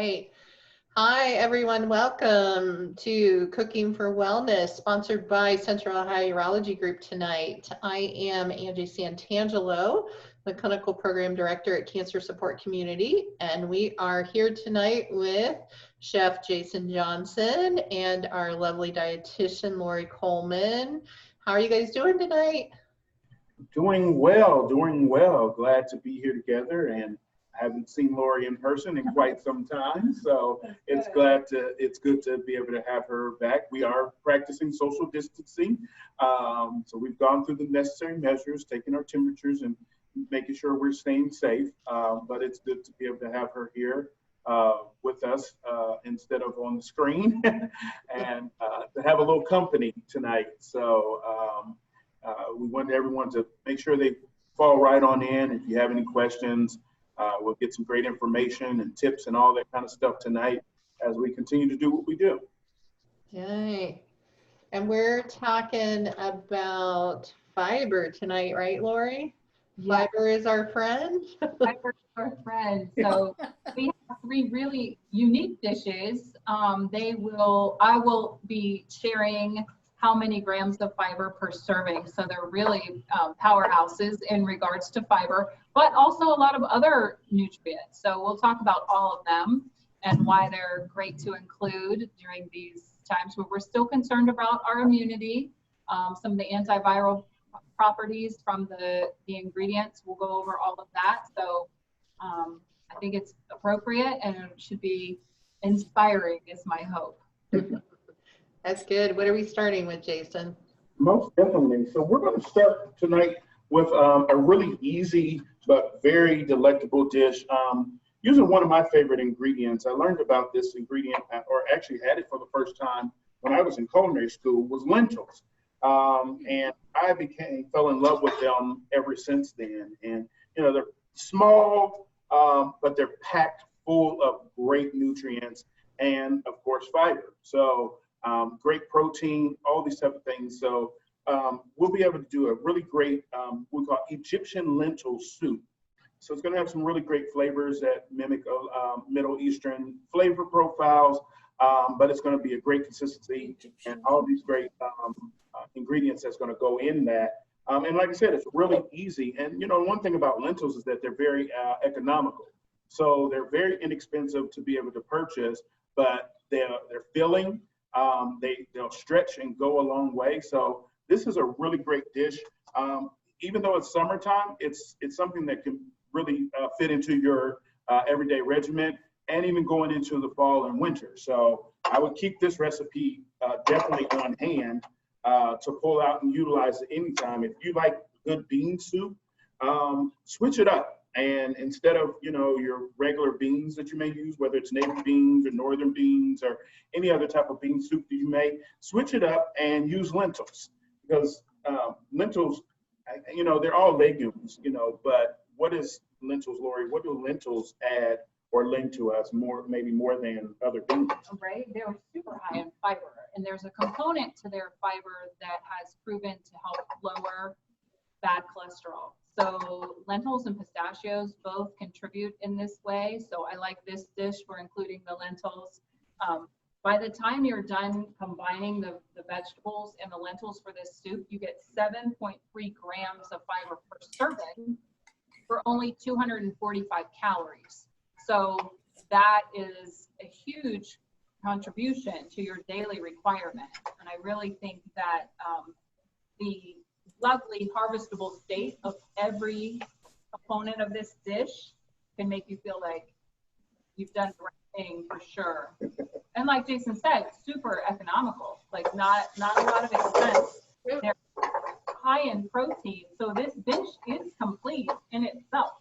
right. Hi, everyone. Welcome to Cooking for Wellness, sponsored by Central Ohio Urology Group tonight. I am Angie Santangelo, the Clinical Program Director at Cancer Support Community, and we are here tonight with Chef Jason Johnson and our lovely dietitian, Lori Coleman. How are you guys doing tonight? Doing well, doing well. Glad to be here together, and I haven't seen Lori in person in quite some time, so it's good to be able to have her back. We are practicing social distancing, so we've gone through the necessary measures, taking our temperatures and making sure we're staying safe. But it's good to be able to have her here with us instead of on the screen, and to have a little company tonight. So we want everyone to make sure they fall right on in. If you have any questions, we'll get some great information and tips and all that kind of stuff tonight as we continue to do what we do. Okay. And we're talking about fiber tonight, right, Lori? Yeah. Fiber is our friend. Fiber is our friend. So we have three really unique dishes. I will be sharing how many grams of fiber per serving. So they're really powerhouses in regards to fiber, but also a lot of other nutrients. So we'll talk about all of them and why they're great to include during these times where we're still concerned about our immunity. Some of the antiviral properties from the ingredients, we'll go over all of that. So I think it's appropriate and it should be inspiring is my hope. That's good. What are we starting with, Jason? Most definitely. So we're going to start tonight with a really easy but very delectable dish using one of my favorite ingredients. I learned about this ingredient, or actually had it for the first time when I was in culinary school, was lentils. And I fell in love with them ever since then. And, you know, they're small, but they're packed full of great nutrients and, of course, fiber. So great protein, all these type of things. So we'll be able to do a really great, we call Egyptian lentil soup. So it's going to have some really great flavors that mimic Middle Eastern flavor profiles, but it's going to be a great consistency and all these great ingredients that's going to go in that. And like I said, it's really easy. And, you know, one thing about lentils is that they're very economical. So they're very inexpensive to be able to purchase, but they're filling. They'll stretch and go a long way. So this is a really great dish. Even though it's summertime, it's something that can really fit into your everyday regimen and even going into the fall and winter. So I would keep this recipe definitely on hand to pull out and utilize it anytime. If you like good bean soup, switch it up. And instead of, you know, your regular beans that you may use, whether it's navy beans or northern beans or any other type of bean soup that you make, switch it up and use lentils. Because lentils, you know, they're all legumes, you know, but what is lentils, Lori? What do lentils add or lend to us maybe more than other beans? Right, they're super high in fiber. And there's a component to their fiber that has proven to help lower bad cholesterol. So lentils and pistachios both contribute in this way. So I like this dish for including the lentils. By the time you're done combining the vegetables and the lentils for this soup, you get 7.3 grams of fiber per serving for only 245 calories. So that is a huge contribution to your daily requirement. And I really think that the lovely harvestable state of every component of this dish can make you feel like you've done the right thing for sure. And like Jason said, super economical, like not a lot of expense. They're high in protein, so this dish is complete in itself.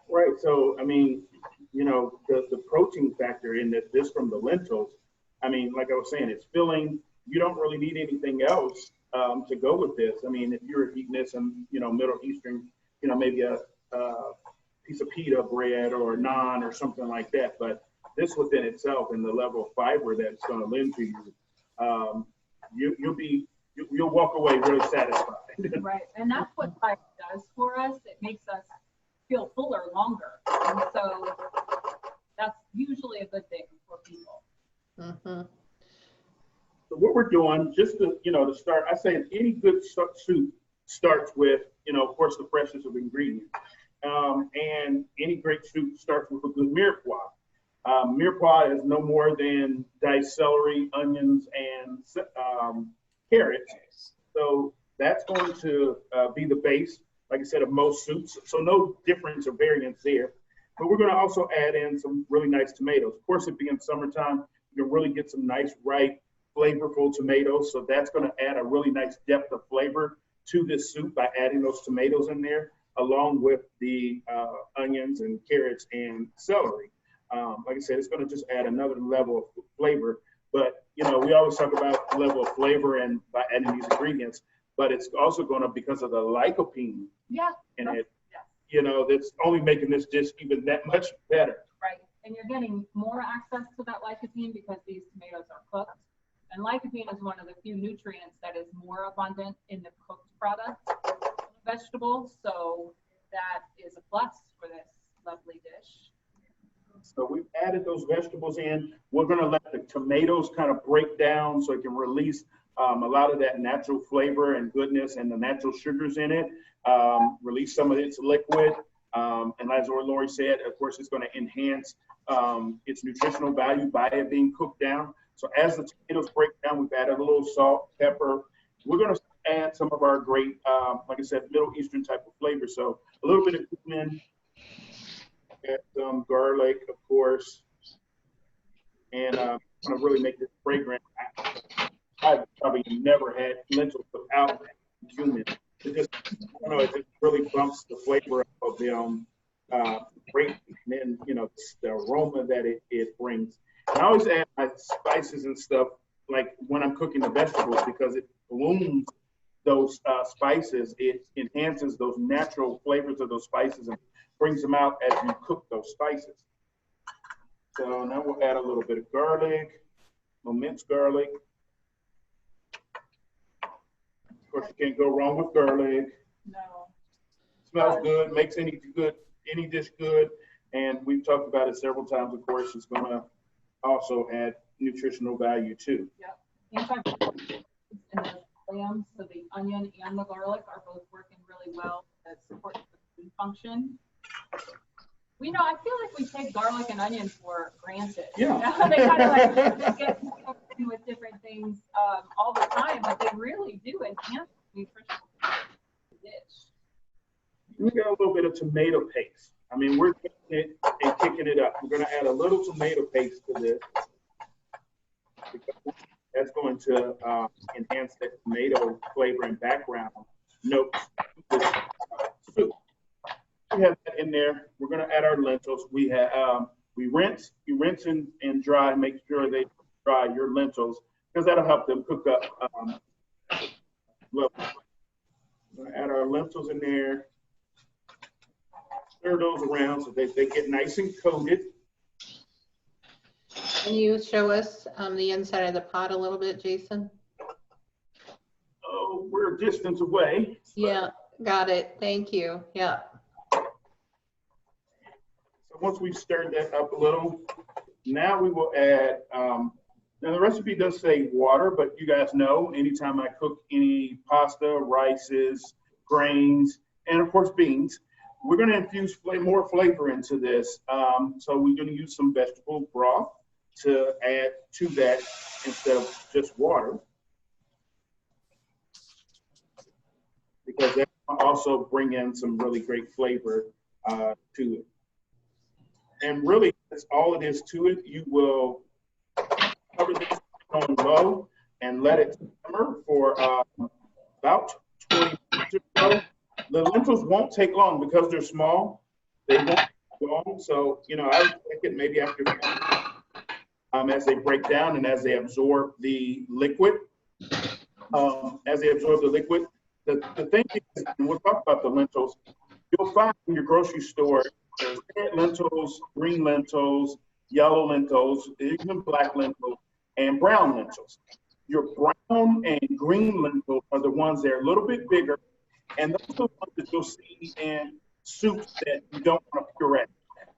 Right. So I mean, you know, the protein factor in this from the lentils, I mean, like I was saying, it's filling. You don't really need anything else to go with this. I mean, if you're eating this in, you know, Middle Eastern, you know, maybe a piece of pita bread or naan or something like that. But this within itself and the level of fiber that it's going to lend to you, you'll walk away really satisfied. Right, and that's what fiber does for us. It makes us feel fuller longer. And so usually a good thing for people. Mm-hmm. So what we're doing, just to, to start, I say any good soup starts with, of course, the freshness of ingredients. And any great soup starts with a good mirepoix. Mirepoix is no more than diced celery, onions, and carrots. So that's going to be the base, like I said, of most soups. So no difference or variance there. But we're going to also add in some really nice tomatoes. Of course, it being summertime, you can really get some nice, ripe, flavorful tomatoes. So that's going to add a really nice depth of flavor to this soup by adding those tomatoes in there, along with the onions and carrots and celery. Like I said, it's going to just add another level of flavor. But, we always talk about the level of flavor and by adding these ingredients, but it's also going to, because of the lycopene in it, that's only making this dish even that much better. Right. And you're getting more access to that lycopene because these tomatoes are cooked. And lycopene is one of the few nutrients that is more abundant in the cooked product of vegetables. So that is a plus for this lovely dish. So we've added those vegetables in. We're going to let the tomatoes kind of break down so it can release a lot of that natural flavor and goodness and the natural sugars in it, release some of its liquid. And as Lori said, of course, it's going to enhance its nutritional value by it being cooked down. So as the tomatoes break down, we've added a little salt, pepper. We're going to add some of our great, like I said, Middle Eastern type of flavor. So a little bit of cumin, add some garlic, of course, and want to really make this fragrant. I've probably never had lentils without cumin. It just really bumps the flavor of them great, and then the aroma that it brings. And I always add my spices and stuff like when I'm cooking the vegetables because it blooms those spices. It enhances those natural flavors of those spices and brings them out as you cook those spices. So now we'll add a little bit of garlic, a little minced garlic. Of course, you can't go wrong with garlic. No. Smells good, makes any dish good. And we've talked about it several times. Of course, it's going to also add nutritional value too. Yep. And the lambs, so the onion and the garlic are both working really well to support the food function. I feel like we take garlic and onion for granted. Yeah. They kind of like get with different things all the time, but they really do enhance nutrition of the dish. We got a little bit of tomato paste. I mean, we're taking it and kicking it up. We're going to add a little tomato paste to this because that's going to enhance that tomato flavor and background notes to this soup. We have that in there. We're going to add our lentils. We have you rinse and dry. Make sure they dry your lentils because that'll help them cook up. We're going to add our lentils in there. Stir those around so they get nice and coated. Can you show us the inside of the pot a little bit, Jason? Oh, we're a distance away. Yeah, got it. Thank you. Yeah. So once we've stirred that up a little, now we will add, now the recipe does say water, but you guys know anytime I cook any pasta, rices, grains, and of course beans, we're going to infuse more flavor into this. So we're going to use some vegetable broth to add to that instead of just water. Because that will also bring in some really great flavor to it. And really, that's all it is to it. You will cover this on low and let it simmer for about 20 minutes or so. The lentils won't take long because they're small. They won't take long. So, I would take it maybe after as they break down and as they absorb the liquid. The thing is, and we'll talk about the lentils, you'll find in your grocery store there's red lentils, green lentils, yellow lentils, even black lentils, and brown lentils. Your brown and green lentils are the ones that are a little bit bigger, and those are the ones that you'll see in soups that you don't want to puree.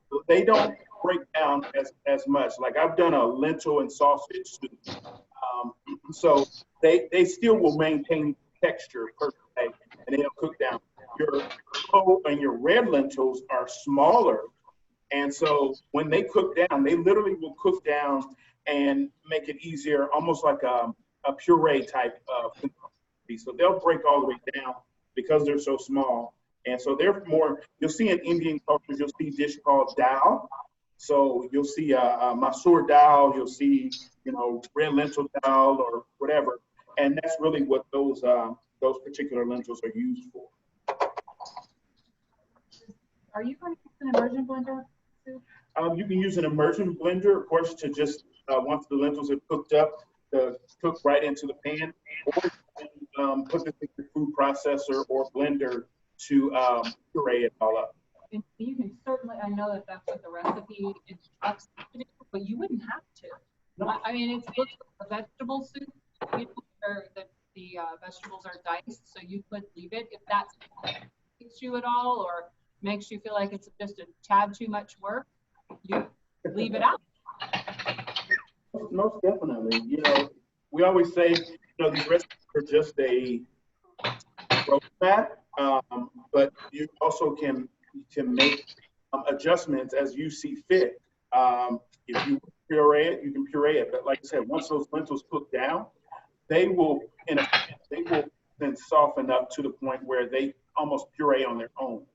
So they don't break down down as much. Like I've done a lentil and sausage soup. So they still will maintain texture perfectly, and they'll cook down. Your yellow and your red lentils are smaller, and so when they cook down, they literally will cook down and make it easier, almost like a puree type of consistency. So they'll break all the way down because they're so small. And so they're more, you'll see in Indian culture, you'll see a dish called dal. So you'll see a masoor dal, you'll see, red lentil dal or whatever. And that's really what those particular lentils are used for. Are you going to use an immersion blender? You can use an immersion blender, of course, to just, once the lentils are cooked up, to cook right into the pan, or you can, put this in your food processor or blender to puree it all up. And you can certainly, I know that that's what the recipe instructs you to do, but you wouldn't have to. No. I mean, it's a vegetable soup, where the vegetables are diced, so you could leave it if that makes you at all, or makes you feel like it's just a tad too much work, you leave it out. Most definitely. We always say, these recipes are just a roadmap, but you also can make adjustments as you see fit. If you puree it, you can puree it. But like I said, once those lentils cook down, they will then soften up to the point where they almost puree on their own.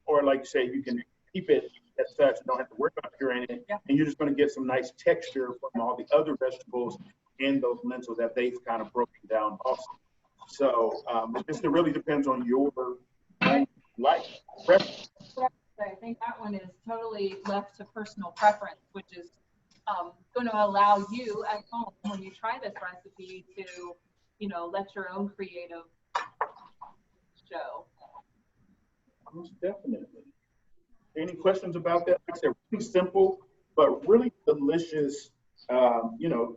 Or like you say, you can keep it as such, you don't have to worry about pureeing it, and you're just going to get some nice texture from all the other vegetables in those lentils that they've kind of broken down also. So it really depends on your life preference. I think that one is totally left to personal preference, which is going to allow you at home, when you try this recipe, to let your own creative show. Most definitely. Any questions about that? Like I said, really simple, but really delicious,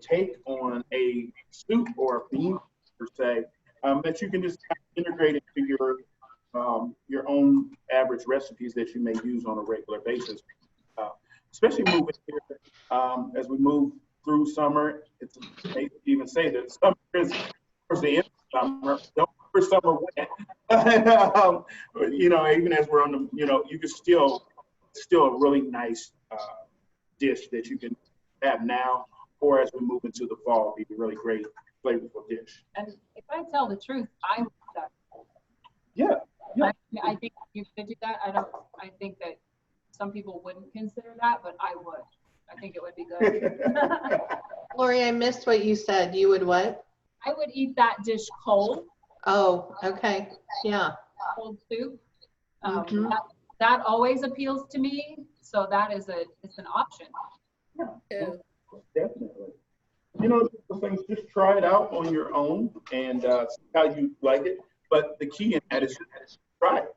take on a soup or a bean per se, that you can just integrate into your own average recipes that you may use on a regular basis. Especially moving here, as we move through summer, it's amazing to even say that summer is towards the end of summer. Don't for summer when, even as we're on the, you can still a really nice dish that you can have now, or as we move into the fall, be a really great flavorful dish. And if I tell the truth, I would do that. Yeah. I think you could do that. I think that some people wouldn't consider that, but I would. I think it would be good. Lori, I missed what you said. You would what? I would eat that dish cold. Oh, okay. Yeah. Cold soup. That always appeals to me. So that is it's an option. Yeah, definitely. The things, just try it out on your own and see how you like it. But the key in that is try it.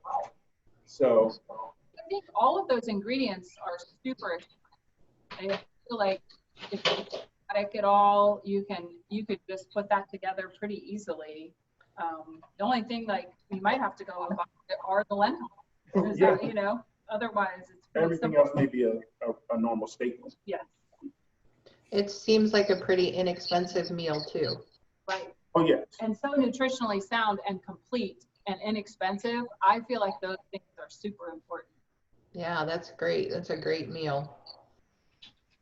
So I think all of those ingredients are super. I feel like if you like it all, you could just put that together pretty easily. The only thing, like, you might have to go and buy are the lentils. Yeah. Otherwise it's everything simple. else may be a normal staple. Yes. It seems like a pretty inexpensive meal too. Right. Oh yes. And so nutritionally sound and complete and inexpensive. I feel like those things are super important. Yeah, that's great. That's a great meal.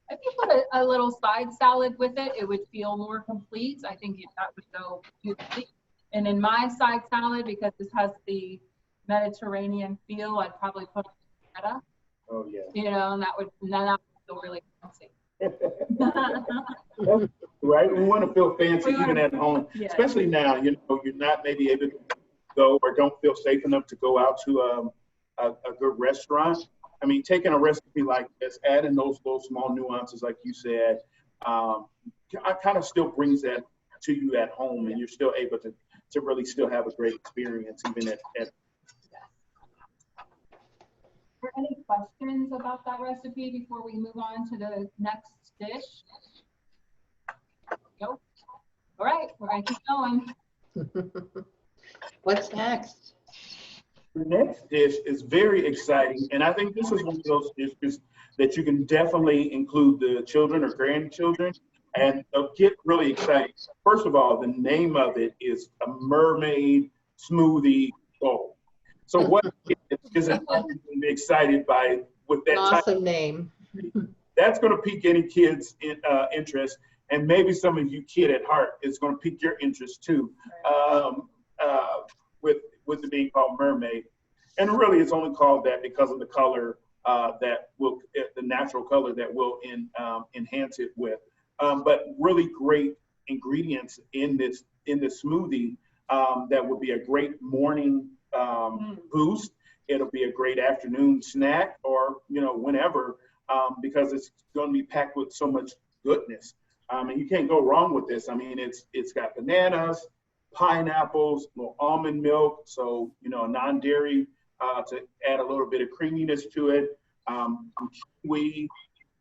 If you put a little side salad with it, it would feel more complete. I think that would go beautifully. And in my side salad, because this has the Mediterranean feel, I'd probably put feta. Oh yeah. And that would feel really fancy. Right. We want to feel fancy even at home, especially now. You're not maybe able to go or don't feel safe enough to go out to a good restaurant. I mean, taking a recipe like this, adding those little small nuances, like you said, kind of still brings that to you at home, and you're still able to really still have a great experience even at. Are there any questions about that recipe before we move on to the next dish? Nope. All right, we're gonna keep going. What's next? The next dish is very exciting, and I think this is one of those dishes that you can definitely include the children or grandchildren, and they'll get really excited. First of all, the name of it is a mermaid smoothie bowl. So what isn't excited by with An that awesome name. that's going to pique any kid's interest, and maybe some of you kid at heart is going to pique your interest too, with it being called mermaid. And really, it's only called that because of the color the natural color that will enhance it with. But really great ingredients in this smoothie that would be a great morning boost. It'll be a great afternoon snack, or whenever. Because it's going to be packed with so much goodness. And you can't go wrong with this. I mean, it's got bananas, pineapples, little almond milk, so non-dairy to add a little bit of creaminess to it. Kiwi,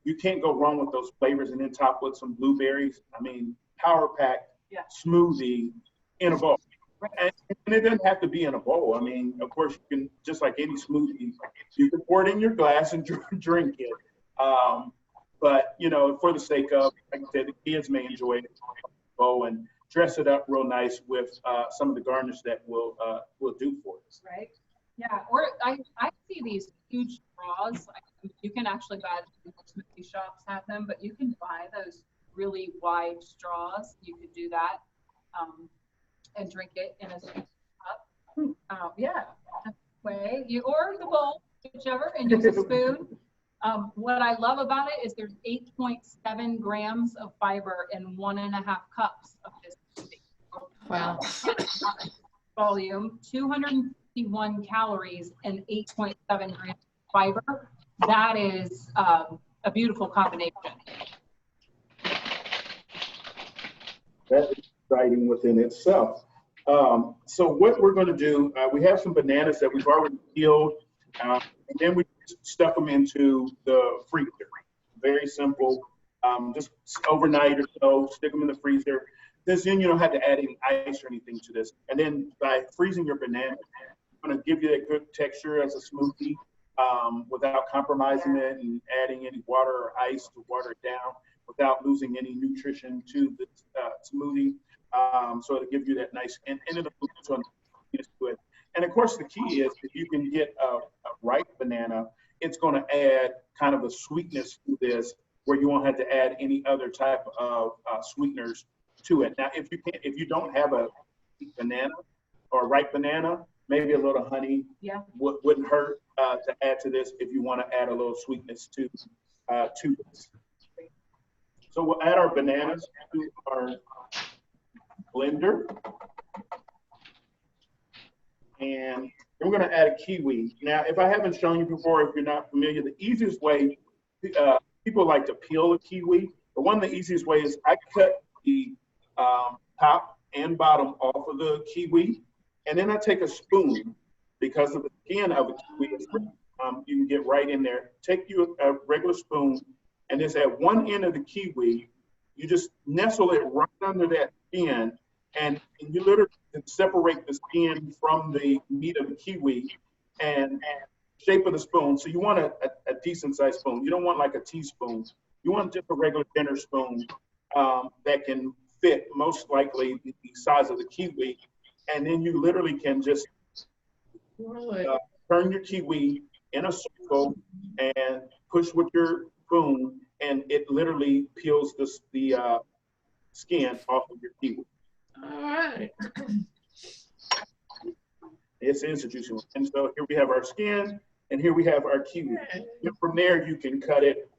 you can't go wrong with those flavors, and then top with some blueberries. I mean, power-packed smoothie in a bowl. And it doesn't have to be in a bowl. I mean, of course, you can, just like any smoothie, you can pour it in your glass and drink it. But for the sake of, like I said, the kids may enjoy it and dress it up real nice with some of the garnish that we'll do for us. Right. Yeah. Or I see these huge straws. You can actually buy them. Smoothie shops have them, but you can buy those really wide straws. You could do that and drink it in a cup. Yeah. Way or the bowl, whichever, and use a spoon. What I love about it is there's 8.7 grams of fiber in 1.5 cups of this smoothie. Wow. Volume, 251 calories and 8.7 grams of fiber. That is a beautiful combination. That is exciting within itself. So what we're going to do, we have some bananas that we've already peeled, and then we stuff them into the freezer. Very simple. Just overnight or so, stick them in the freezer. Then you don't have to add any ice or anything to this. And then by freezing your banana, it's going to give you that good texture as a smoothie without compromising it and adding any water or ice to water it down, without losing any nutrition to the smoothie. So it'll give you that nice, and it'll put some to it. And of course, the key is if you can get a ripe banana, it's going to add kind of a sweetness to this, where you won't have to add any other type of sweeteners to it. Now, if you don't have a banana or a ripe banana, maybe a little honey wouldn't hurt to add to this if you want to add a little sweetness to this. So we'll add our bananas to our blender. And we're going to add a kiwi. Now, if I haven't shown you before, if you're not familiar, the easiest way, people like to peel a kiwi, but one of the easiest ways is I cut the top and bottom off of the kiwi, and then I take a spoon, because of the skin of a kiwi, you can get right in there. Take you a regular spoon, and just at one end of the kiwi, you just nestle it right under that skin, and you literally separate the skin from the meat of the kiwi and shape of the spoon. So you want a decent sized spoon. You don't want like a teaspoon. You want just a regular dinner spoon that can fit most likely the size of the kiwi. And then you literally can just turn your kiwi in a circle and push with your spoon, and it literally peels the skin off of your kiwi. All right. It's a juicy one. And so here we have our skin, and here we have our kiwi. And from there, you can cut it,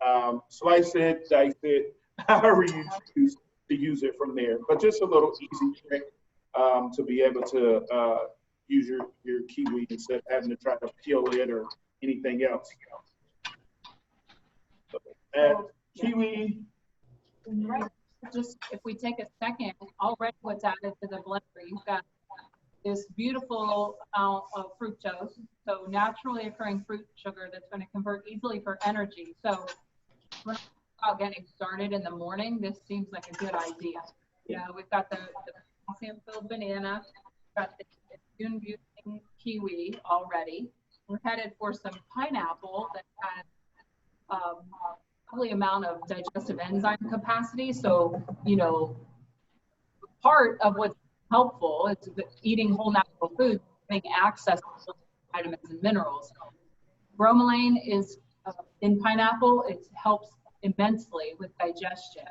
slice it, dice it, however you choose to use it from there. But just a little easy trick to be able to use your kiwi instead of having to try to peel it or anything else. So add kiwi. Just if we take a second, already what's added to the blender, you've got this beautiful amount of fructose, so naturally occurring fruit sugar that's going to convert easily for energy. So when I'm about getting started in the morning, this seems like a good idea. You know, we've got the calcium-filled banana, we've got the immune-boosting kiwi already. We're headed for some pineapple that has probably amount of digestive enzyme capacity. So, part of what's helpful is eating whole natural foods, having access to vitamins and minerals. Bromelain is in pineapple. It helps immensely with digestion.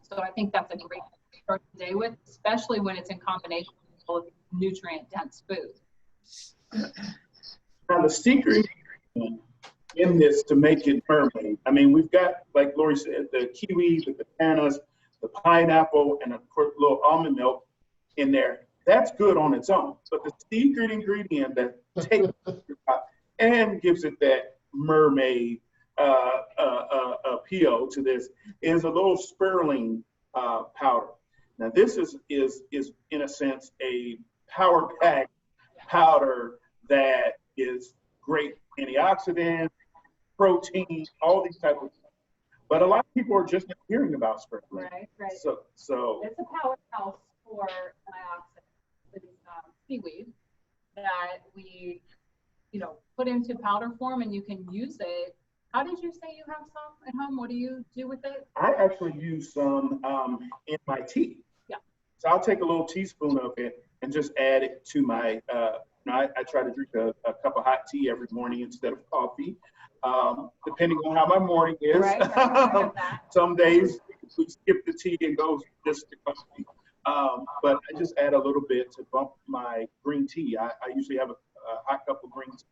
So I think that's a great thing to start the day with, especially when it's in combination with nutrient-dense food. Now the secret in this to make it mermaid, I mean, we've got, like Lori said, the kiwi, the bananas, the pineapple, and of course, a little almond milk in there. That's good on its own. But the secret ingredient that takes it and gives it that mermaid appeal to this is a little spirulina powder. Now this is in a sense a power pack powder that is great antioxidant, protein, all these type of things. But a lot of people are just not hearing about spirulina. Right. So it's a powerhouse for antioxidants, with seaweed that we, put into powder form, and you can use it. How did you say you have some at home? What do you do with it? I actually use some in my tea. Yeah. So I'll take a little teaspoon of it and just add it to my, I try to drink a cup of hot tea every morning instead of coffee, depending on how my morning is. Right. Some days we skip the tea and go just to coffee. But I just add a little bit to bump my green tea. I usually have a hot cup of green tea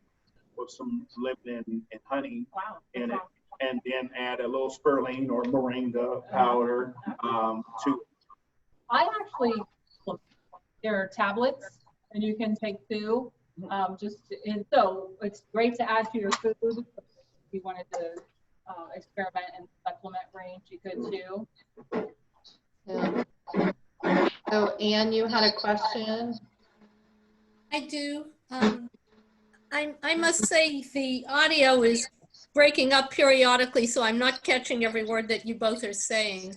with some lemon and honey in it, and then add a little spirulina or moringa powder to it. I actually, there are tablets, and you can take two. So it's great to add to your food. If you wanted to experiment in supplement range, you could too. Yeah. So Anne, you had a question? I do. I must say the audio is breaking up periodically, so I'm not catching every word that you both are saying.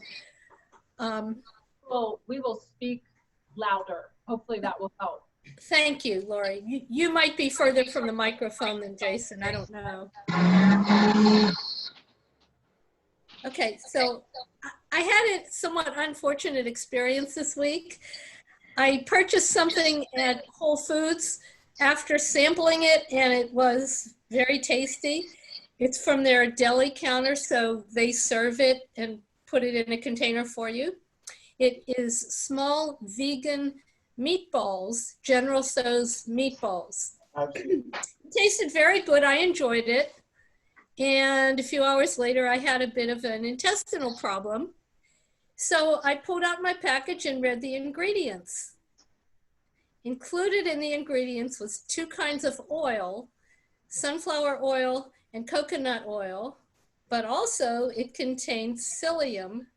Well, we will speak louder. Hopefully that will help. Thank you, Lori. You might be further from the microphone than Jason. I don't know. Okay, so I had a somewhat unfortunate experience this week. I purchased something at Whole Foods after sampling it, and it was very tasty. It's from their deli counter, so they serve it and put it in a container for you. It is small vegan meatballs, General Tso's meatballs. Absolutely. It tasted very good. I enjoyed it. And a few hours later, I had a bit of an intestinal problem. So I pulled out my package and read the ingredients. Included in the ingredients was 2 kinds of oil, sunflower oil and coconut oil, but also it contained psyllium.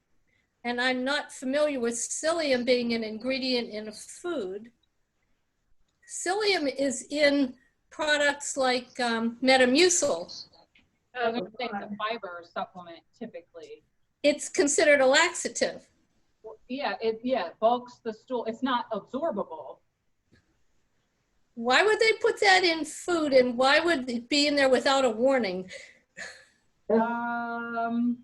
And I'm not familiar with psyllium being an ingredient in a food. Psyllium is in products like Metamucil. I was going to say it's a fiber supplement typically. It's considered a laxative. Yeah, it bulks the stool. It's not absorbable. Why would they put that in food, and why would it be in there without a warning? Was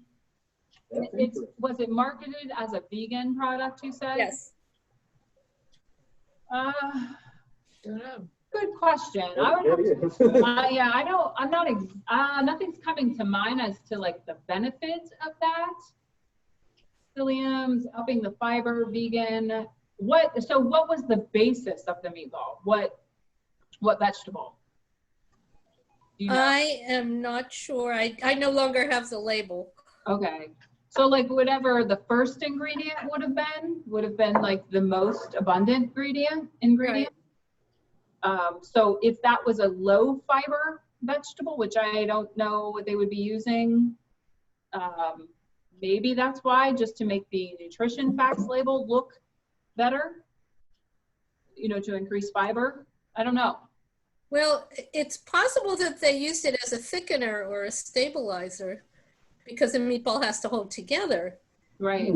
it marketed as a vegan product, you said? Yes. Good question. Nothing's coming to mind as to like the benefits of that. Psyllium's upping the fiber, vegan. So what was the basis of the meatball? What vegetable? You know? I am not sure. I no longer have the label. Okay. So like whatever the first ingredient would have been like the most abundant ingredient. Right. So if that was a low fiber vegetable, which I don't know what they would be using, maybe that's why, just to make the nutrition facts label look better, to increase fiber. I don't know. Well, it's possible that they used it as a thickener or a stabilizer because the meatball has to hold together. Right.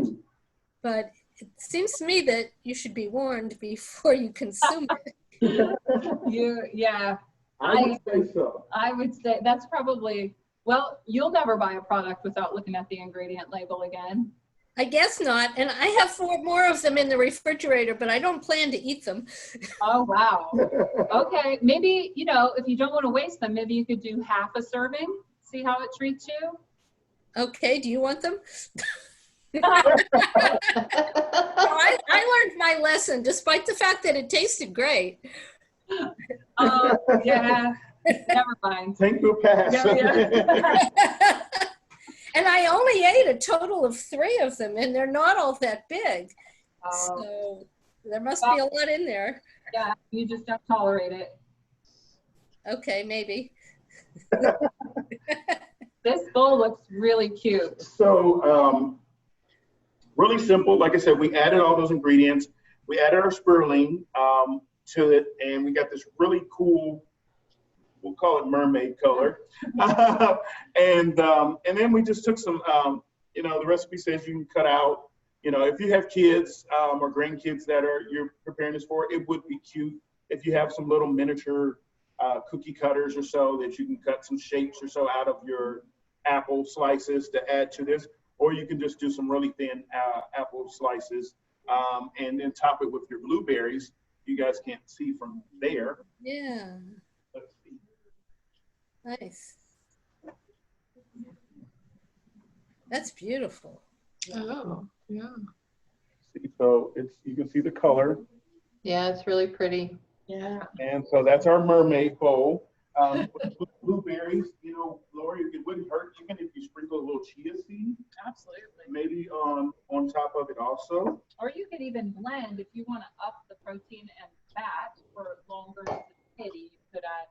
But it seems to me that you should be warned before you consume it. Yeah, I would say so. I would say that's probably, well, you'll never buy a product without looking at the ingredient label again. I guess not. And I have 4 more of them in the refrigerator, but I don't plan to eat them. Oh, wow. Okay, maybe, you know, if you don't want to waste them, maybe you could do half a serving, see how it treats you. Okay, do you want them? Oh, I learned my lesson, despite the fact that it tasted great. yeah, never mind. Thank you, pass. Yeah. And I only ate a total of 3 of them, and they're not all that big. Oh, So there must be a lot in there. yeah, you just don't tolerate it. Okay, maybe. This bowl looks really cute. So, really simple. Like I said, we added all those ingredients. We added our spirulina to it, and we got this really cool, we'll call it mermaid color. And then we just took some, you know, the recipe says you can cut out, you know, if you have kids or grandkids that you're preparing this for, it would be cute if you have some little miniature cookie cutters or so that you can cut some shapes or so out of your apple slices to add to this, or you can just do some really thin apple slices and then top it with your blueberries. You guys can't see from there. Yeah, Let's see. nice. That's beautiful. Oh, yeah. So you can see the color. Yeah, it's really pretty. Yeah. And so that's our mermaid bowl. With blueberries, you know, Lori, it wouldn't hurt even if you sprinkle a little chia seed, Absolutely. maybe on top of it also. Or you could even blend if you want to up the protein and fat for longer satiety. You could add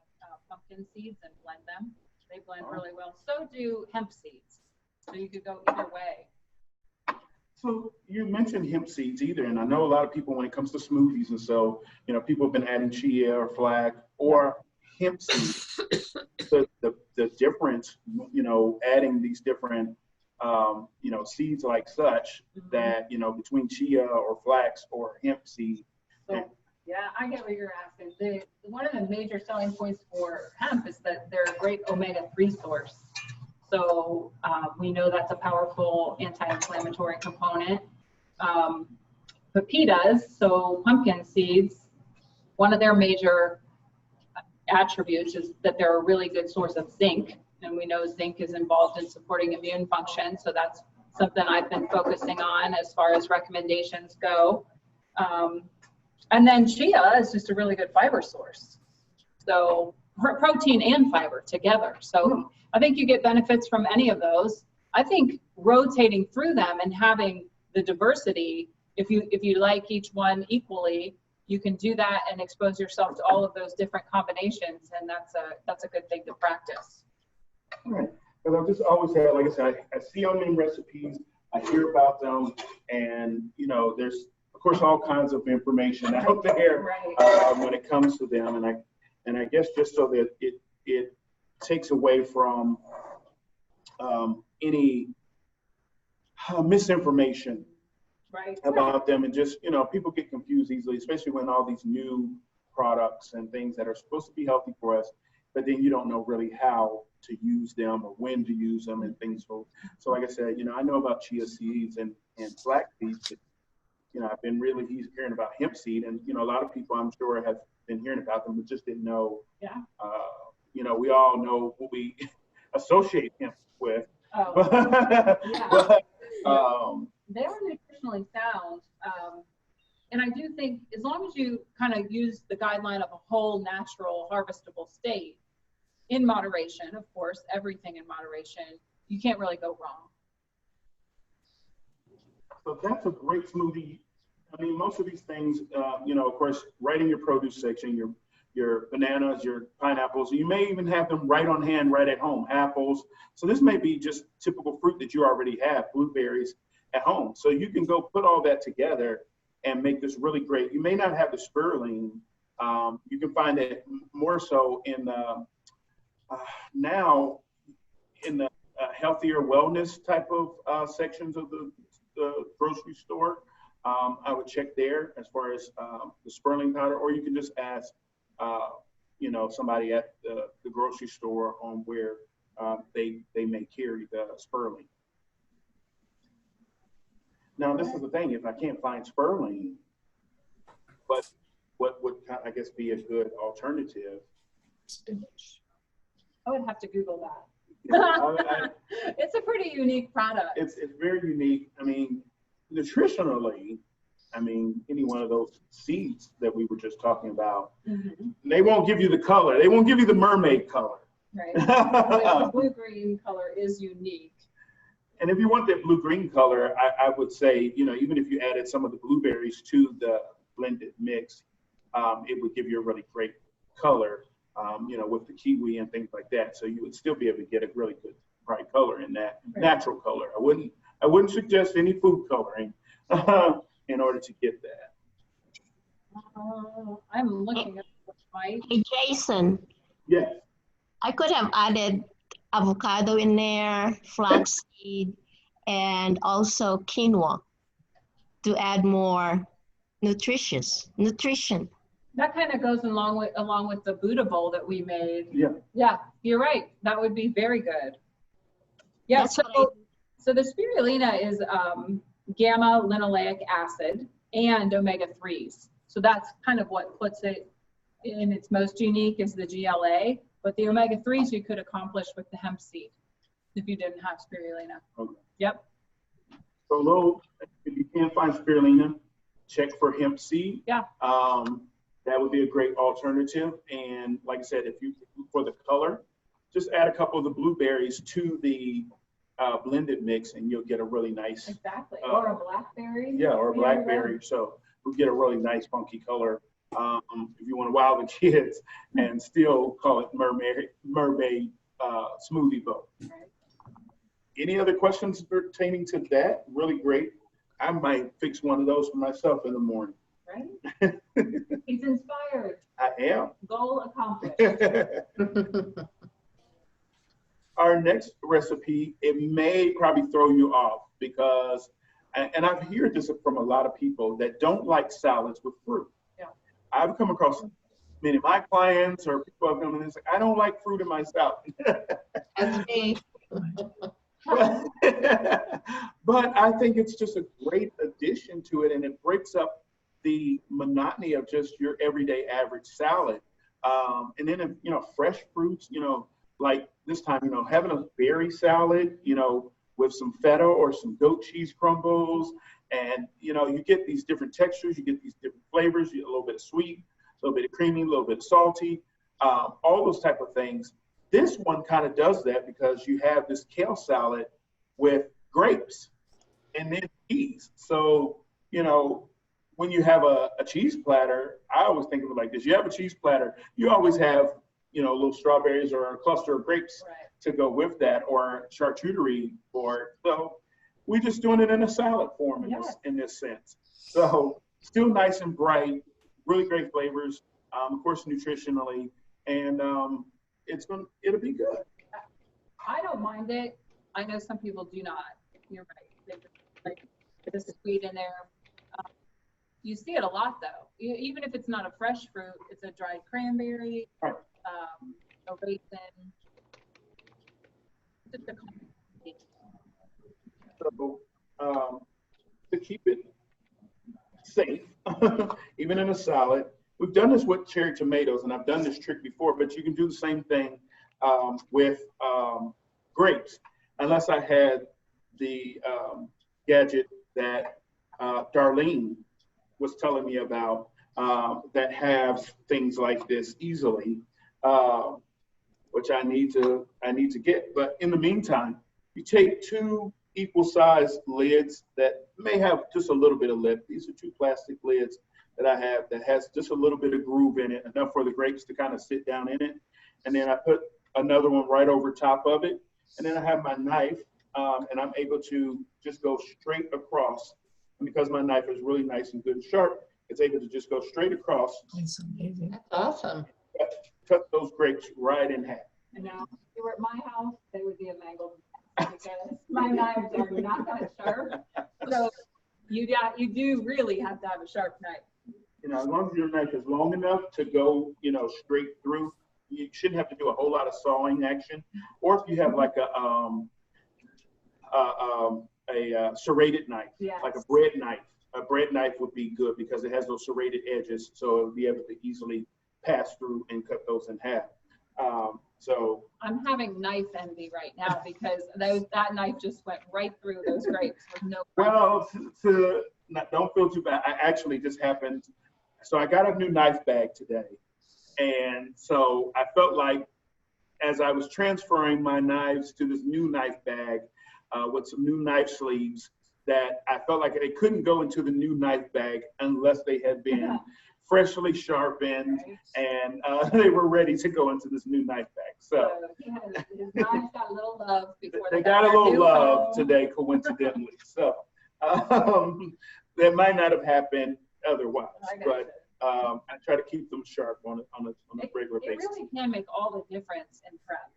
pumpkin seeds and blend them. They blend really well. So do hemp seeds. So you could go either way. So you mentioned hemp seeds either, and I know a lot of people when it comes to smoothies and so, you know, people have been adding chia or flax or hemp seeds. The difference, you know, adding these different, you know, seeds like such that, you know, between chia or flax or hemp seed. So, yeah, I get what you're asking. One of the major selling points for hemp is that they're a great omega-3 source. So we know that's a powerful anti-inflammatory component. Pepitas, so pumpkin seeds, one of their major attributes is that they're a really good source of zinc. And we know zinc is involved in supporting immune function. So that's something I've been focusing on as far as recommendations go. And then chia is just a really good fiber source. So protein and fiber together. So I think you get benefits from any of those. I think rotating through them and having the diversity, if you like each one equally, you can do that and expose yourself to all of those different combinations, and that's a good thing to practice. Right. Because I've just always had, like I said, I see on them recipes, I hear about them, and you know, there's of course all kinds of information out there when it comes to them, and I guess just so that it takes away from any misinformation about them, and just, you know, people get confused easily, especially when all these new products and things that are supposed to be healthy for us, but then you don't know really how to use them or when to use them and things. So like I said, you know, I know about chia seeds and flax seeds, but, you know, I've been really hearing about hemp seed, and, you know, a lot of people I'm sure have been hearing about them, but just didn't know. Yeah. You know, we all know what we associate hemp with. Oh. But, they are nutritionally sound. And I do think as long as you kind of use the guideline of a whole natural harvestable state in moderation, of course, everything in moderation, you can't really go wrong. So that's a great smoothie. I mean, most of these things, you know, of course, right in your produce section, your bananas, your pineapples, you may even have them right on hand, right at home, apples. So this may be just typical fruit that you already have, blueberries at home. So you can go put all that together and make this really great. You may not have the spirulina. You can find it more so in the, now in the healthier wellness type of sections of the grocery store. I would check there as far as the spirulina powder, or you can just ask somebody at the grocery store on where they may carry the spirulina. Now, this is the thing, if I can't find spirulina, but what would, I guess, be a good alternative? Spinach. I would have to Google that. Yeah, It's a pretty unique product. it's very unique. I mean, nutritionally, I mean, any one of those seeds that we were just talking about, they won't give you the color. They won't give you the mermaid color. Right. The blue-green color is unique. And if you want that blue-green color, I would say, even if you added some of the blueberries to the blended mix, it would give you a really great color, with the kiwi and things like that. So you would still be able to get a really good bright color in that natural color. I wouldn't suggest any food coloring in order to get that. I'm looking at the white. Hey, Jason, Yes. I could have added avocado in there, flaxseed, and also quinoa to add more nutrition. That kind of goes along with the Buddha bowl that we made. Yeah. Yeah, you're right. That would be very good. Yeah. That's what So the spirulina is gamma linoleic acid and omega-3s. So that's kind of what puts it in its most unique is the GLA. But the omega-3s you could accomplish with the hemp seed if you didn't have spirulina. Okay. Yep. So if you can't find spirulina, check for hemp seed. Yeah. That would be a great alternative. And like I said, for the color, just add a couple of the blueberries to the blended mix and you'll get a really nice. Exactly. Or a blackberry. Yeah, or a blackberry. So we'll get a really nice funky color. If you want to wow the kids and still call it mermaid smoothie bowl. Right. Any other questions pertaining to that? Really great. I might fix one of those for myself in the morning. Right? He's inspired. I am. Goal accomplished. Our next recipe, it may probably throw you off because, and I've heard this from a lot of people that don't like salads with fruit. Yeah. I've come across many of my clients or people I've known, and it's like, I don't like fruit in my salad. That's me. But I think it's just a great addition to it, and it breaks up the monotony of just your everyday average salad. And then, fresh fruits, like this time, having a berry salad, with some feta or some goat cheese crumbles. And, you get these different textures, you get these different flavors, you get a little bit of sweet, a little bit of creamy, a little bit of salty, all those type of things. This one kind of does that because you have this kale salad with grapes and then cheese. So, when you have a cheese platter, I always think of it like this. You have a cheese platter, you always have, little strawberries or a cluster of grapes to go with that, or charcuterie board. So we're just doing it in a salad form in this sense. So still nice and bright, really great flavors, of course, nutritionally, and it'll be good. I don't mind it. I know some people do not. You're right. They just like the sweet in there. You see it a lot though. Even if it's not a fresh fruit, it's a dried cranberry, Right. A raisin. Just a So to keep it safe, even in a salad, we've done this with cherry tomatoes, and I've done this trick before, but you can do the same thing with grapes, unless I had the gadget that Darlene was telling me about that have things like this easily, which I need to get. But in the meantime, you take 2 equal sized lids that may have just a little bit of lip. These are 2 plastic lids that I have that has just a little bit of groove in it, enough for the grapes to kind of sit down in it. And then I put another one right over top of it. And then I have my knife, and I'm able to just go straight across. And because my knife is really nice and good and sharp, it's able to just go straight across. That's amazing. That's awesome. Cut those grapes right in half. And now, if you were at my house, they would be a mangled mess because my knives are not that sharp. So you do really have to have a sharp knife. as long as your knife is long enough to go, straight through, you shouldn't have to do a whole lot of sawing action. Or if you have like a serrated knife, like a bread knife. A bread knife would be good because it has those serrated edges, so it'll be able to easily pass through and cut those in half. So I'm having knife envy right now because that knife just went right through those grapes with no problem. Well, don't feel too bad. I actually just happened. So I got a new knife bag today, and so I felt like as I was transferring my knives to this new knife bag with some new knife sleeves, that I felt like they couldn't go into the new knife bag unless they had been freshly sharpened and they were ready to go into this new knife bag. So his knives got a little love before they got a little love today, coincidentally. So that might not have happened otherwise, but I try to keep them sharp on a regular basis. It really can make all the difference in prep.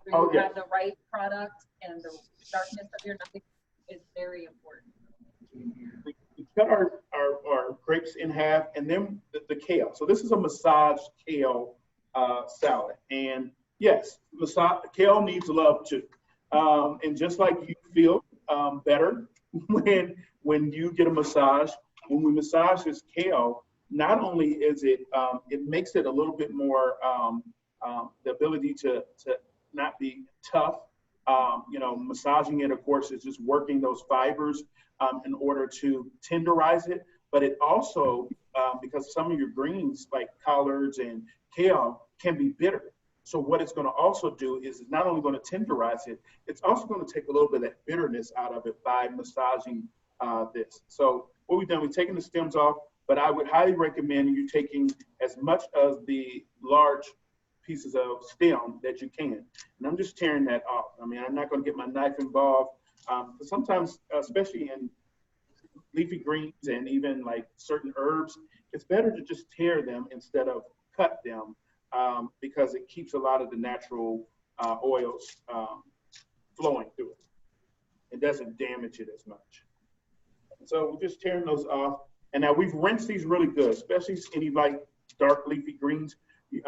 Whether you have the right product and the sharpness of your knife is very important. We cut our grapes in half, and then the kale. So this is a massaged kale salad, and yes, kale needs love too. And just like you feel better when you get a massage, when we massage this kale, not only is it makes it a little bit more the ability to not be tough. Massaging it, of course, is just working those fibers in order to tenderize it. But it also, because some of your greens like collards and kale can be bitter. So what it's going to also do is it's not only going to tenderize it, it's also going to take a little bit of that bitterness out of it by massaging this. So what we've done, we've taken the stems off, but I would highly recommend you taking as much of the large pieces of stem that you can. And I'm just tearing that off. I mean, I'm not going to get my knife involved. But sometimes, especially in leafy greens and even like certain herbs, it's better to just tear them instead of cut them because it keeps a lot of the natural oils flowing through it. It doesn't damage it as much. So we're just tearing those off. And now we've rinsed these really good, especially any like dark leafy greens. You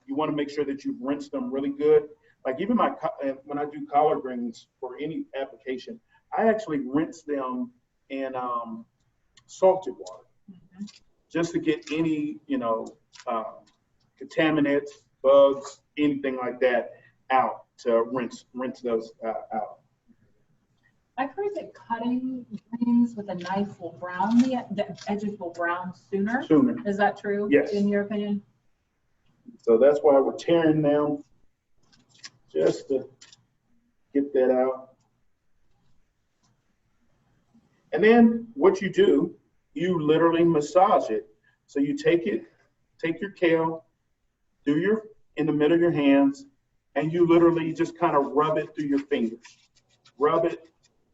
want to make sure that you've rinsed them really good. Like even when I do collard greens for any application, I actually rinse them in salted water just to get any, contaminants, bugs, anything like that out, to rinse those out. I've heard that cutting greens with a knife will brown the edges will brown sooner. Is that true? Yes. In your opinion? So that's why we're tearing them, just to get that out. And then what you do, you literally massage it. So you take your kale, in the middle of your hands, and you literally just kind of rub it through your fingers. Rub it,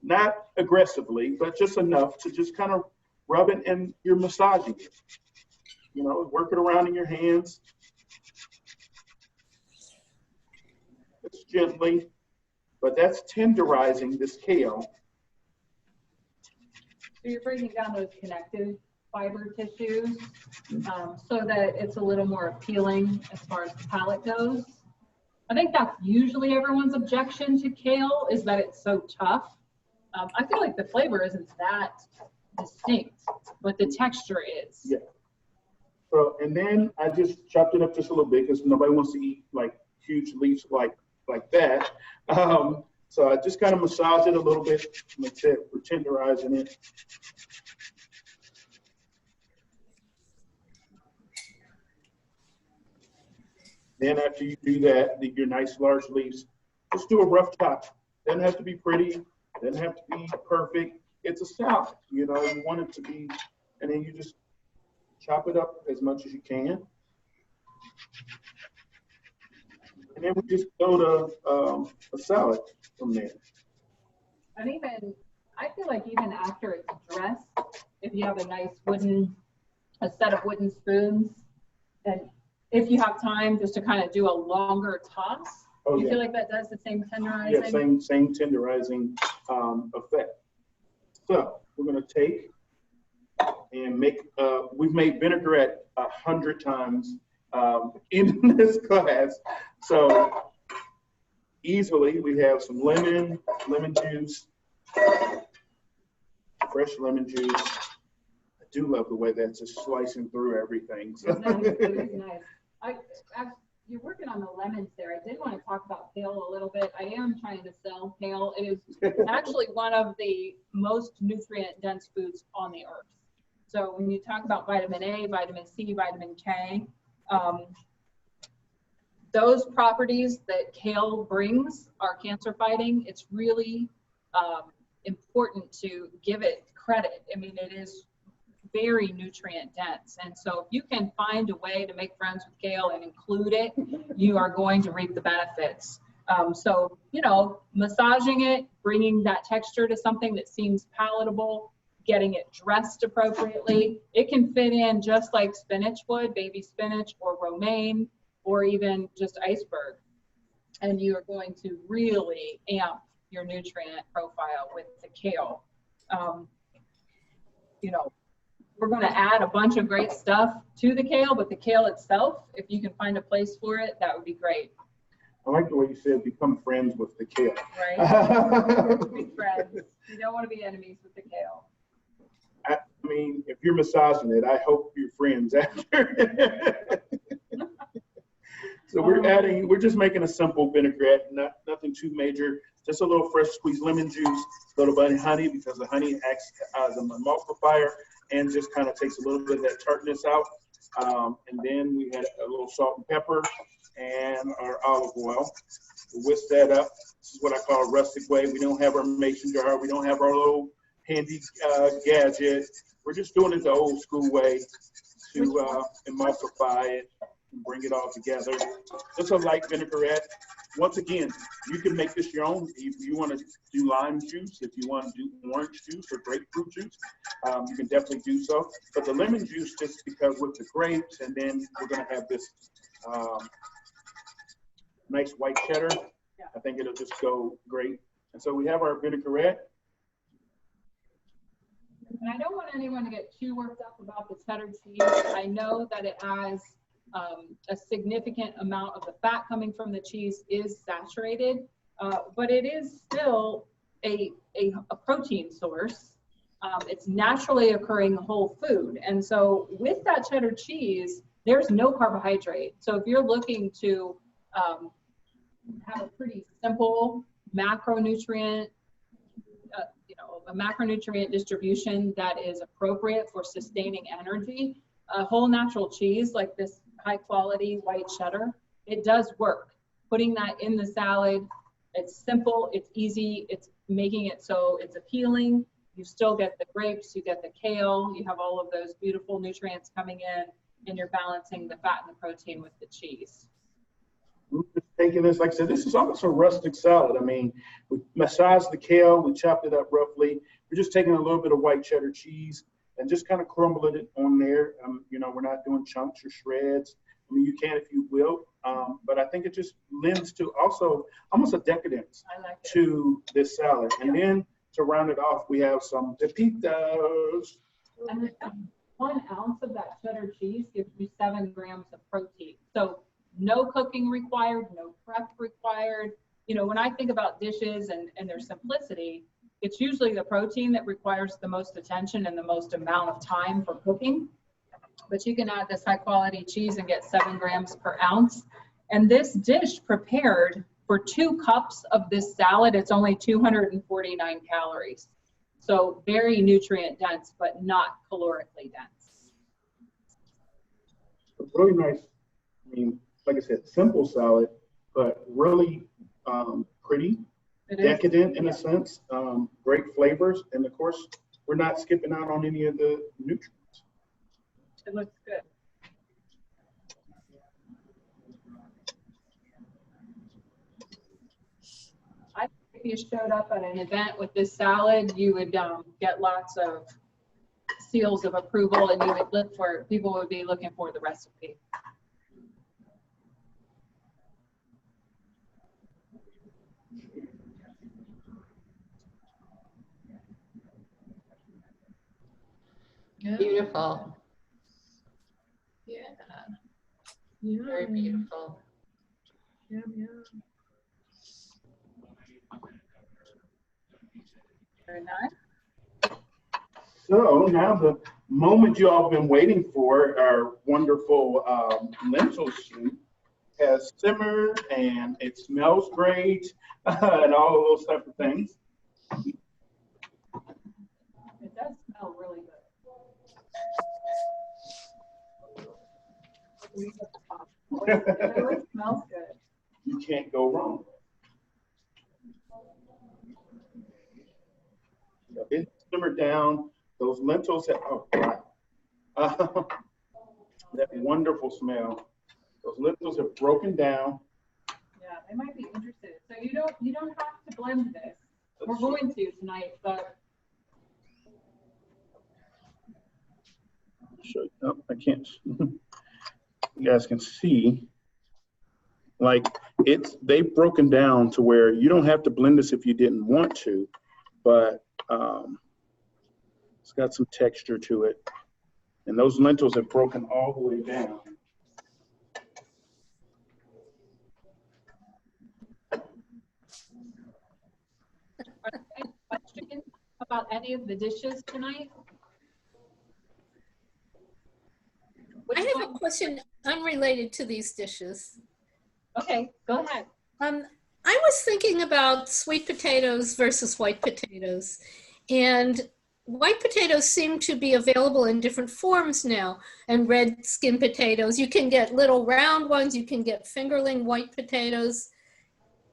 not aggressively, but just enough to just kind of rub it, and you're massaging it. Work it around in your hands. It's gently, but that's tenderizing this kale. So you're breaking down those connective fiber tissues so that it's a little more appealing as far as the palate goes. I think that's usually everyone's objection to kale, is that it's so tough. I feel like the flavor isn't that distinct, but the texture is. Yeah. So, and then I just chopped it up just a little bit because nobody wants to eat like huge leaves like that. So I just kind of massage it a little bit. Like I said, we're tenderizing it. Then after you do that, your nice large leaves, just do a rough chop. Doesn't have to be pretty, doesn't have to be perfect. It's a salad, you want it to be, and then you just chop it up as much as you can. And then we just go to a salad from there. And I feel like even after it's dressed, if you have a set of wooden spoons, and if you have time just to kind of do a longer toss, you feel like that does the same tenderizing? Yeah, same tenderizing effect. So we're going to take and make, we've made vinaigrette 100 times in this class. So easily we have some lemon juice, fresh lemon juice. I do love the way that's just slicing through everything. So. It's nice. You're working on the lemons there. I did want to talk about kale a little bit. I am trying to sell kale. It is actually one of the most nutrient dense foods on the earth. So when you talk about vitamin A, vitamin C, vitamin K, those properties that kale brings are cancer fighting. It's really important to give it credit. I mean, it is very nutrient dense. And so if you can find a way to make friends with kale and include it, you are going to reap the benefits. So, you know, massaging it, bringing that texture to something that seems palatable, getting it dressed appropriately. It can fit in just like spinach would, baby spinach or romaine, or even just iceberg. And you are going to really amp your nutrient profile with the kale. You know, we're going to add a bunch of great stuff to the kale, but the kale itself, if you can find a place for it, that would be great. I like the way you said become friends with the kale. Right? Be friends. You don't want to be enemies with the kale. I mean, if you're massaging it, I hope you're friends after. So we're just making a simple vinaigrette, nothing too major, just a little fresh squeezed lemon juice, a little bit of honey, because the honey acts as an emulsifier and just kind of takes a little bit of that tartness out. And then we had a little salt and pepper and our olive oil. We'll whisk that up. This is what I call a rustic way. We don't have our mason jar. We don't have our little handy gadget. We're just doing it the old school way to emulsify it and bring it all together. Just a light vinaigrette. Once again, you can make this your own. If you want to do lime juice, if you want to do orange juice or grapefruit juice, you can definitely do so. But the lemon juice, just because with the grapes, and then we're going to have this nice white cheddar. I think it'll just go great. And so we have our vinaigrette. And I don't want anyone to get too worked up about the cheddar cheese. I know that it has a significant amount of the fat coming from the cheese is saturated, but it is still a protein source. It's naturally occurring whole food. And so with that cheddar cheese, there's no carbohydrate. So if you're looking to have a pretty simple macronutrient, a macronutrient distribution that is appropriate for sustaining energy, a whole natural cheese like this high quality white cheddar, it does work. Putting that in the salad, it's simple, it's easy, it's making it so it's appealing. You still get the grapes, you get the kale, you have all of those beautiful nutrients coming in, and you're balancing the fat and the protein with the cheese. We're just taking this, like I said, this is almost a rustic salad. I mean, we massaged the kale, we chopped it up roughly. We're just taking a little bit of white cheddar cheese and just kind of crumbling it on there. We're not doing chunks or shreds. I mean, you can if you will, but I think it just lends to also almost a decadence to this salad. And then to round it off, we have some pepitas. And 1 ounce of that cheddar cheese gives you 7 grams of protein. So no cooking required, no prep required. You know, when I think about dishes and their simplicity, it's usually the protein that requires the most attention and the most amount of time for cooking. But you can add this high quality cheese and get 7 grams per ounce. And this dish prepared for 2 cups of this salad, it's only 249 calories. So very nutrient dense, but not calorically dense. Really nice. I mean, like I said, simple salad, but really pretty, decadent in a sense, great flavors. And of course, we're not skipping out on any of the nutrients. It looks good. I think if you showed up at an event with this salad, you would get lots of seals of approval, and you would look for, people would be looking for the recipe. Yeah. Beautiful. Yeah. Very beautiful. Yeah, yeah. Very nice. So now the moment you all been waiting for, our wonderful lentil soup has simmered and it smells great and all of those type of things. It does smell really good. It really smells good. You can't go wrong. So it simmered down. Those lentils have, oh wow, that wonderful smell. Those lentils have broken down. Yeah, they might be interested. So you don't have to blend this. We're going to tonight, but Show you. Oh, I can't. You guys can see, like they've broken down to where you don't have to blend this if you didn't want to, but it's got some texture to it. And those lentils have broken all the way down. are there any questions about any of the dishes tonight? I have a question unrelated to these dishes. Okay, go ahead. I was thinking about sweet potatoes versus white potatoes, and white potatoes seem to be available in different forms now, and red skin potatoes. You can get little round ones, you can get fingerling white potatoes.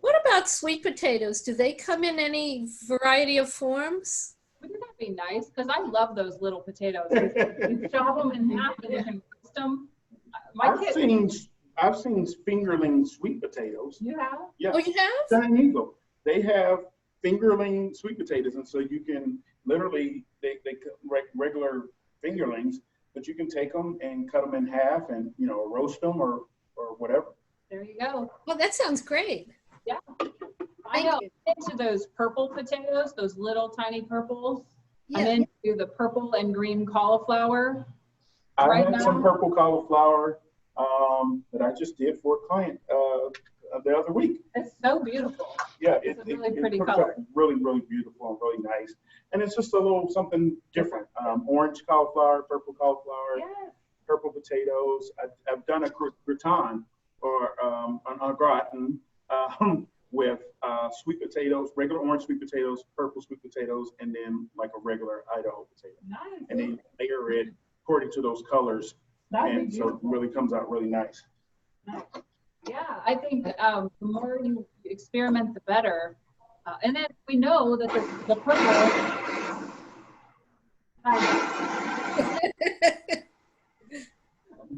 What about sweet potatoes? Do they come in any variety of forms? Wouldn't that be nice? Because I love those little potatoes. You chop them in half and you can roast them. I've seen fingerling sweet potatoes. You have? Yeah. Oh, you have? San Diego, they have fingerling sweet potatoes, and so you can literally they regular fingerlings, but you can take them and cut them in half and roast them or whatever. There you go. Well, that sounds great. Yeah. I know. I'm into those purple potatoes, those little tiny purples. Yeah. I'm into the purple and green cauliflower. I had some purple cauliflower that I just did for a client the other week. It's so beautiful. Yeah, it's a really pretty color. color. Really, really beautiful and really nice. And it's just a little something different. Orange cauliflower, purple cauliflower, Yes. purple potatoes. I've done a gratin or a gratin with sweet potatoes, regular orange sweet potatoes, purple sweet potatoes, and then like a regular Idaho potato. Nice. And then layer it according to those colors. And so it really comes out really nice. Nice. Yeah, I think the more you experiment, the better. And then we know that the purple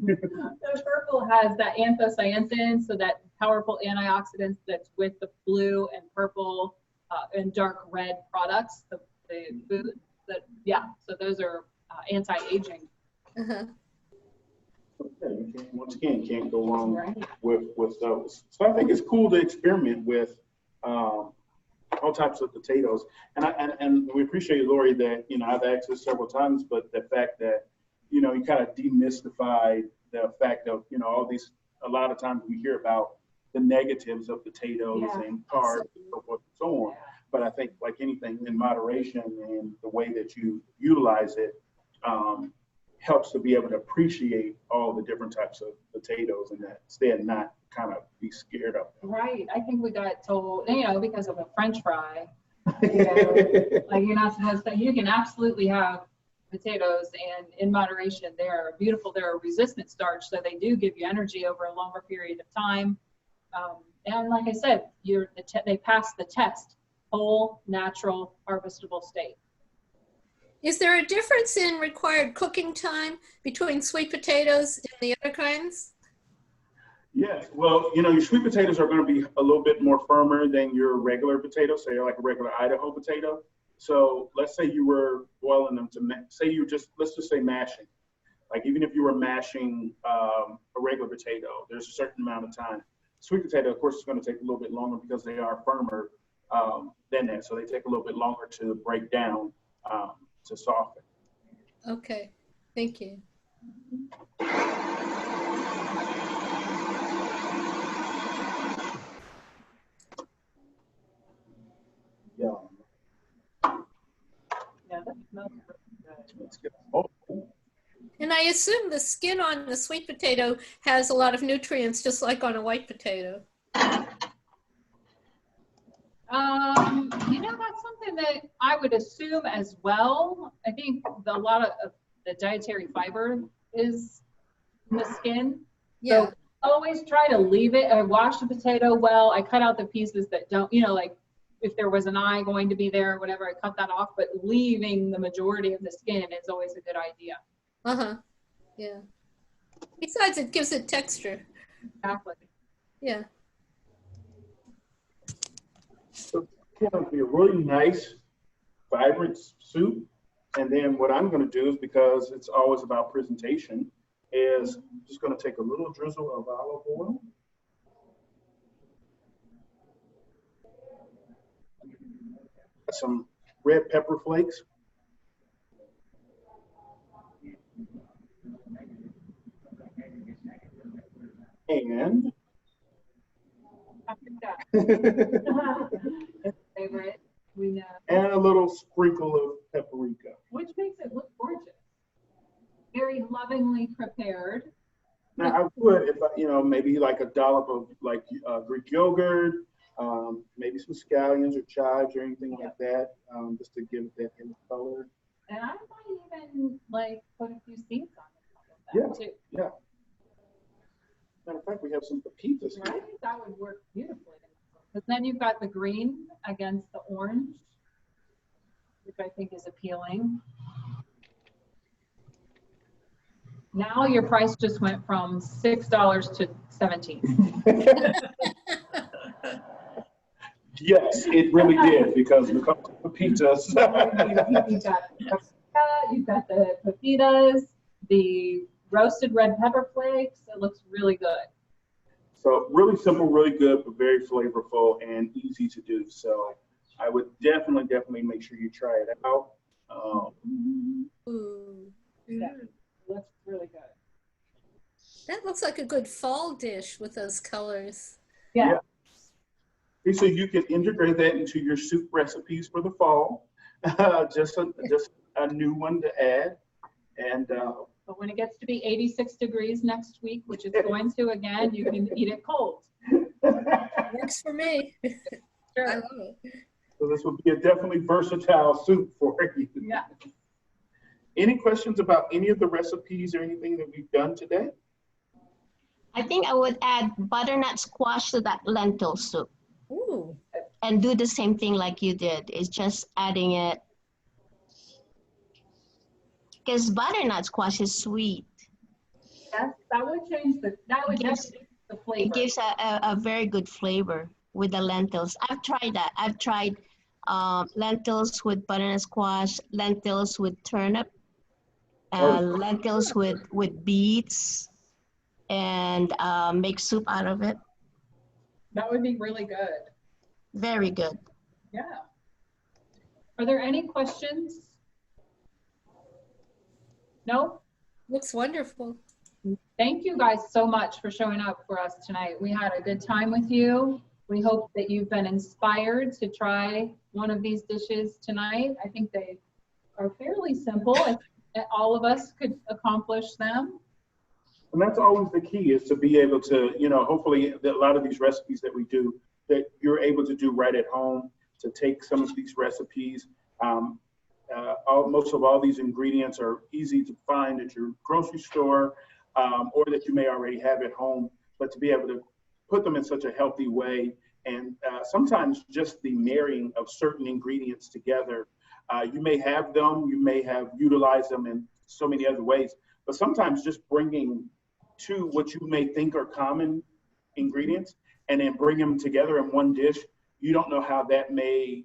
the purple has that anthocyanin, so that powerful antioxidants that's with the blue and purple and dark red products, the food that, yeah, so those are anti-aging. Uh-huh. Okay, once again, can't go wrong with those. So I think it's cool to experiment with all types of potatoes. And we appreciate, Lori, that I've asked this several times, but the fact that you kind of demystified the fact of all these. A lot of times we hear about the negatives of potatoes and carbs and so forth and so on. But I think, like anything, in moderation and the way that you utilize it helps to be able to appreciate all the different types of potatoes and that instead not kind of be scared of them. Right. I think we got told, because of a French fry, like you're not supposed to. You can absolutely have potatoes, and in moderation, they're beautiful. They're a resistant starch, so they do give you energy over a longer period of time. And like I said, they pass the test: whole, natural, harvestable state. Is there a difference in required cooking time between sweet potatoes and the other kinds? Yes. Well, your sweet potatoes are going to be a little bit more firmer than your regular potatoes. So you're like a regular Idaho potato. So let's say you were boiling them to, let's just say mashing. Like even if you were mashing a regular potato, there's a certain amount of time. Sweet potato, of course, is going to take a little bit longer because they are firmer than that. So they take a little bit longer to break down, to soften. Okay. Thank you. Yum. Yeah, that smells really good. Let's get, oh, And I assume the skin on the sweet potato has a lot of nutrients, just like on a white potato. You know, that's something that I would assume as well. I think a lot of the dietary fiber is in the skin. Yeah. So always try to leave it. I wash the potato well. I cut out the pieces that don't, you know, like if there was an eye going to be there or whatever, I cut that off. But leaving the majority of the skin is always a good idea. Uh-huh. Yeah. Besides, it gives it texture. Exactly. Yeah. so it's going to be a really nice, vibrant soup. And then what I'm going to do is, because it's always about presentation, is just going to take a little drizzle of olive oil. Some red pepper flakes. And Favorite, we know. and a little sprinkle of paprika. Which makes it look gorgeous. Very lovingly prepared. Now I would, if I, you know, maybe like a dollop of like Greek yogurt, maybe some scallions or chives or anything like that, just to give it that kind of color. And I might even like put a few seeds on Yeah, it too. yeah. Matter of fact, we have some pepitas I here. think that would work beautifully. Because then you've got the green against the orange, which I think is appealing. Now your price just went from $6 to $17. Yes, it really did, because we come to pepitas. You've got the pepitas, the roasted red pepper flakes. It looks really good. So really simple, really good, but very flavorful and easy to do. So I would definitely make sure you try it out. Ooh. Yeah, it looks really good. That looks like a good fall dish with those colors. Yeah. Okay, so you can integrate that into your soup recipes for the fall. just a new one to add. And But when it gets to be 86 degrees next week, which it's going to again, you can eat it cold. Works for me. I Sure. love it. so this would be a definitely versatile soup for you. Yeah. Any questions about any of the recipes or anything that we've done today? I think I would add butternut squash to that lentil soup Ooh. and do the same thing like you did. It's just adding it. Because butternut squash is sweet. That would change that would Yes. definitely change the flavor. It gives a very good flavor with the lentils. I've tried that. I've tried lentils with butternut squash, lentils with turnip, lentils with beets, and make soup out of it. That would be really good. Very good. Yeah. Are there any questions? No? Looks wonderful. Thank you guys so much for showing up for us tonight. We had a good time with you. We hope that you've been inspired to try one of these dishes tonight. I think they are fairly simple. I think that all of us could accomplish them. And that's always the key, is to be able to, you know, hopefully a lot of these recipes that we do, that you're able to do right at home, to take some of these recipes. Most of all these ingredients are easy to find at your grocery store, or that you may already have at home, but to be able to put them in such a healthy way. And sometimes just the marrying of certain ingredients together, you may have them, you may have utilized them in so many other ways, but sometimes just bringing two what you may think are common ingredients and then bring them together in one dish, you don't know how that may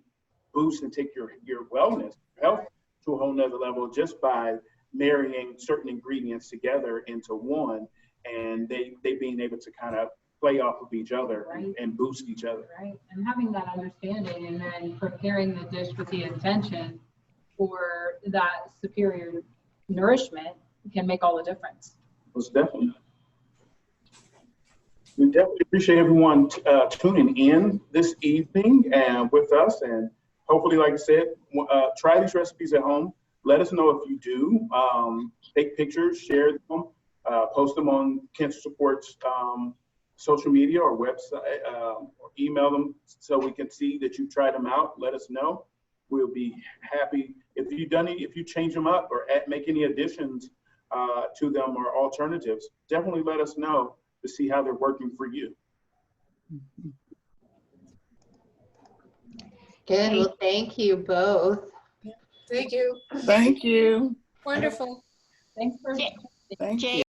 boost and take your wellness, health to a whole nother level, just by marrying certain ingredients together into one, and they being able to kind of play off of each other, Right. and boost each other. Right, and having that understanding and then preparing the dish with the intention for that superior nourishment can make all the difference. Most definitely. We definitely appreciate everyone tuning in this evening and with us. And hopefully, like I said, try these recipes at home. Let us know if you do. Take pictures, share them, post them on Cancer Support's social media or website, or email them so we can see that you tried them out. Let us know. We'll be happy if you change them up or make any additions to them or alternatives. Definitely let us know to see how they're working for you. Good. Well, thank you both. Thank you. Thank you. Wonderful. Thanks for. Thank Jay, you.